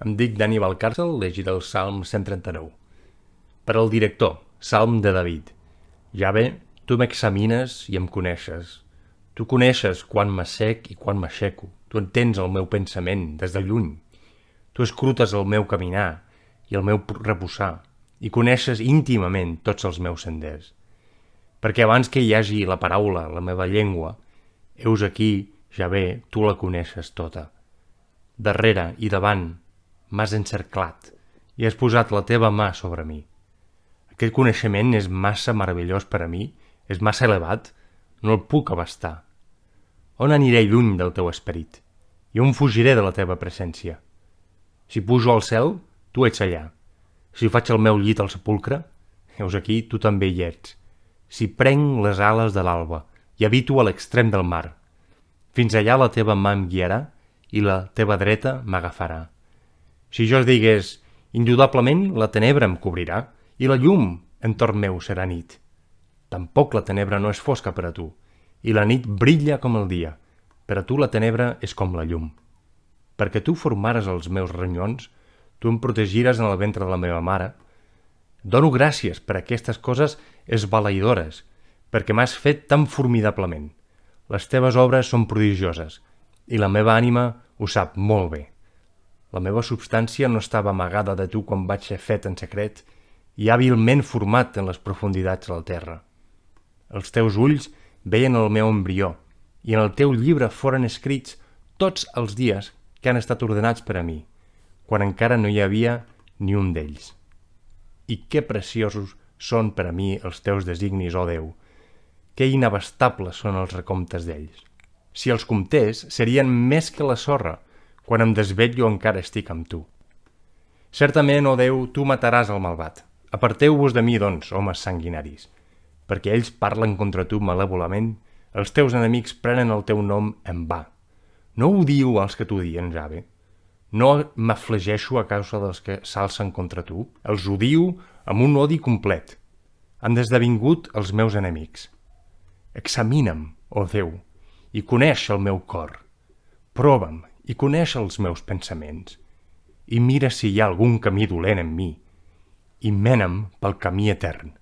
Em dic Dani Valcàrcel, llegit el Salm 139. Per al director, Salm de David. Jahve, tu m'examines i em coneixes. Tu coneixes quan m'assec i quan m'aixeco. Tu entens el meu pensament des de lluny. Tu escrutes el meu caminar i el meu reposar i coneixes íntimament tots els meus senders. Perquè abans que hi hagi la paraula, la meva llengua, heus aquí, Jahve, tu la coneixes tota. Darrere i davant m'has encerclat i has posat la teva mà sobre mi. Aquest coneixement és massa meravellós per a mi, és massa elevat, no el puc abastar. On aniré lluny del teu esperit? I on fugiré de la teva presència? Si pujo al cel, tu ets allà. Si faig el meu llit al sepulcre, heus aquí, tu també hi ets. Si prenc les ales de l'alba i habito a l'extrem del mar, fins allà la teva mà em guiarà i la teva dreta m'agafarà. Si jo digués, indudablement la tenebra em cobrirà i la llum entorn meu serà nit. Tampoc la tenebra no és fosca per a tu, i la nit brilla com el dia. Per a tu la tenebra és com la llum. Perquè tu formares els meus ronyons, tu em protegires en el ventre de la meva mare. Dono gràcies per aquestes coses esbalaïdores, perquè m'has fet tan formidablement. Les teves obres són prodigioses, i la meva ànima ho sap molt bé. La meva substància no estava amagada de tu quan vaig ser fet en secret i hàbilment format en les profunditats de la terra. Els teus ulls veien el meu embrió i en el teu llibre foren escrits tots els dies que han estat ordenats per a mi, quan encara no hi havia ni un d'ells. I que preciosos són per a mi els teus designis, ó Déu! Que inabastables són els recomptes d'ells! Si els comptés, serien més que la sorra. Quan em desvetllo encara estic amb tu. Certament, ó Déu, tu mataràs el malvat. Aparteu-vos de mi, doncs, homes sanguinaris, perquè ells parlen contra tu malèvolament, els teus enemics prenen el teu nom en va. No odio els que t'odien, Jahve. No m'afligeixo a causa dels que s'alcen contra tu. Els odio amb un odi complet. Han esdevingut els meus enemics. Examina'm, ó Déu, i coneix el meu cor. Prova'm i coneix els meus pensaments, i mira si hi ha algun camí dolent en mi, i mena'm pel camí etern.